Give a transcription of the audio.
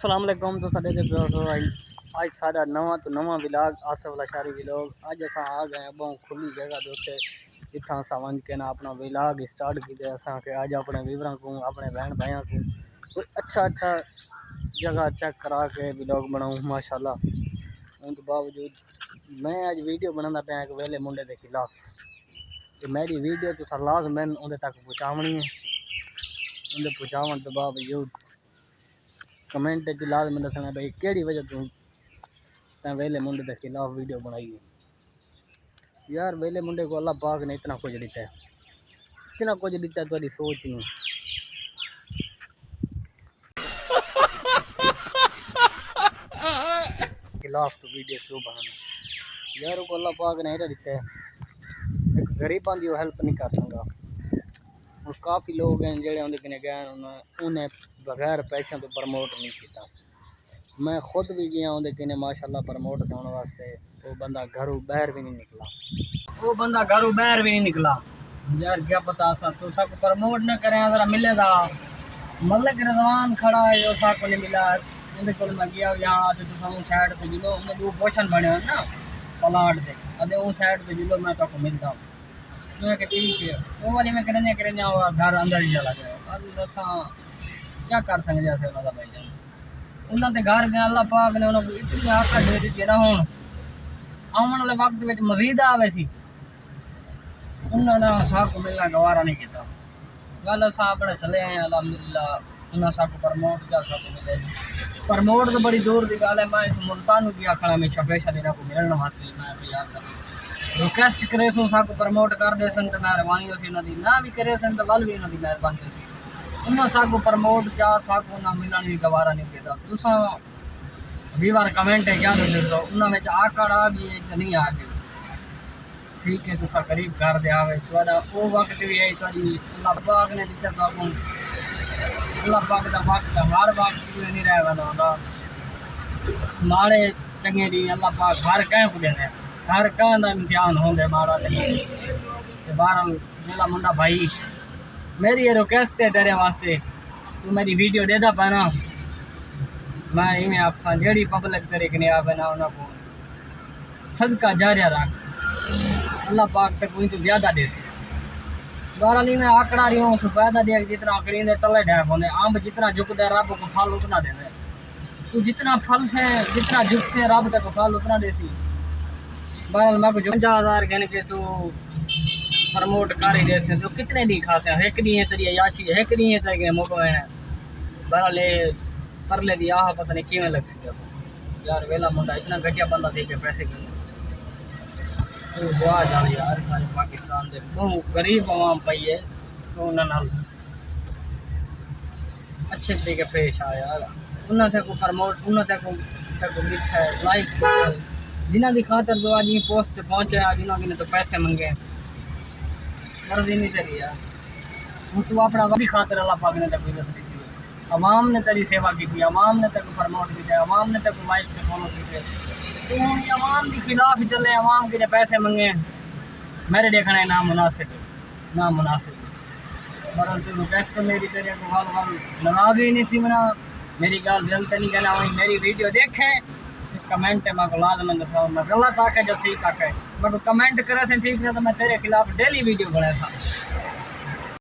अस्सलाम वालेकुम। तो साढ़े आज सारा नवा तो नवा विलाग आसफ लशारी विलाग। अज अस आ गए बहुत खुली जगह के उत्ते जिथा अस वन के ना अपना विलाग स्टार्ट किया। असा के अज अपने वीवरों को अपने बहन भाइयों को कोई अच्छा जगह चेक करा के विलाग बनाऊँ माशाल्लाह। उनके बावजूद मैं अज वीडियो बनाना पाया एक वेले मुंडे के खिलाफ। तो मेरी वीडियो तो सर लाजम मैंने उन्हें तक पहुँचावनी है। उन्हें पहुँचावन तो बावजूद कमेंट च लाजम दसना भाई केड़ी वजह तू वेले मुंडे के खिलाफ वीडियो बनाई है। यार वेले मुंडे को अल्लाह पाक ने इतना कुछ दिता है, तुम्हारी सोच नहीं खिलाफ तो वीडियो क्यों बनाना। यार को अल्लाह पाक ने इतना दिता है, एक गरीबां की हेल्प नहीं कर सकता। और काफ़ी लोग हैं जोड़े उन्हें गए उन्हें बगैर पैसों तो प्रमोट नहीं किया। मैं खुद भी गया उन्हें माशाल्लाह प्रमोट करने वास्ते। वो बंदा घरों बाहर भी नहीं निकला। यार क्या पता सा तो सब प्रमोट न करें अगर मिलेगा। मलक रजवान खड़ा है जो सा को नहीं मिला। उन्हें को मैं गया यहाँ तो साइड पे जिलो उन्हें वो पोषण बने ना प्लाट से अदे वो साइड पे जिलो मैं तो मिलता हूँ। ठीक है वो वाली में करने घर अंदर ही चला गया। क्या कर सकते ऐसे भाई जान उन्होंने घर गया। अल्लाह पाक ने उन्होंने इतनी आशा दे दी ना हूँ आने वाले वक्त में मजीद आवे सी उन्होंने साहब को मिलना गवारा नहीं किया। गल अस अपने चले आए अलहमदुलिल्लाह। उन्होंने सब प्रमोट क्या सब मिले प्रमोट तो बड़ी दूर की गल है। मैं मुल्तान भी आखना हमेशा स्पेशल इन्हों को मिलने वास्ते मैं याद कर रिक्वेस्ट करे सो सब प्रमोट कर दे सन तो मेहरबानी हो सी ना भी करे सन तो वल भी इन्होंने मेहरबानी हो सी। उन्हें सब प्रमोट क्या सब ना मिलने भी गवारा नहीं किया। तुसा वीवर कमेंट है क्या दसो उन्होंने आकड़ा भी नहीं आ गई। ठीक है तुसा करीब कर दे आवे वो वक्त भी है अल्लाह पाक ने दिता बाबू। अल्लाह पाक का वक्त हर वक्त नहीं रह वाला माड़े चंगे दी अल्लाह पाक हर कह को देने हर कह का इम्तिहान होंगे माड़ा बहरहाल मेरा मुंडा भाई मेरी ये रिक्वेस्ट है तेरे वास्ते तू मेरी वीडियो देता पाना। मैं इवें आखसा जी पब्लिक तेरे कने आवे ना उन्होंने सदका जारिया रख अल्लाह पाक तक कोई तो ज्यादा दे सी। बहरहाल में आकड़ा रही हूँ सुफायदा दे जितना आकड़ी दे तले डैप होने आंब जितना झुकता रब को फल उतना देना। तू जितना फल से जितना झुक से रब तक फल उतना दे सी। बहरहाल मैं को 50,000 कहने के तू प्रमोट कर ही दे तो कितने दी खाते हैं एक दी है तेरी याशी एक दी है तेरे मौका है। बहरहाल परले दी आह पता नहीं किमें लग सके यार वेला मुंडा इतना घटिया बंदा दे के पैसे कर दुआ जाए यार सारे पाकिस्तान के बहुत गरीब आवाम पई है तो उन्होंने अच्छे तरीके पेश आया यार उन्होंने को प्रमोट उन्होंने को लिखा है लाइक जिन्हों की खातर जो आज पोस्ट पहुँचे आज जिन्होंने तो पैसे मंगे मर्जी नहीं तेरी यार तू अपना वही खातर अल्लाह पाक ने तक अवाम ने तेरी सेवा की अवाम ने तेरे प्रमोट किया अवाम ने तेरे लाइक से फॉलो किए। तू अवाम के खिलाफ चले अवाम के पैसे मंगे मेरे देखना है ना मुनासिब बरन तू रिक्वेस्ट मेरी तेरे को वाल नाराज ही नहीं थी मना मेरी गल दिल तो नहीं कहना वही मेरी वीडियो देखे कमेंट है मैं को लाजम दसा मैं गलत आके जो सही आके मैं को कमेंट करे से ठीक है तो मैं तेरे खिलाफ डेली वीडियो बना सा।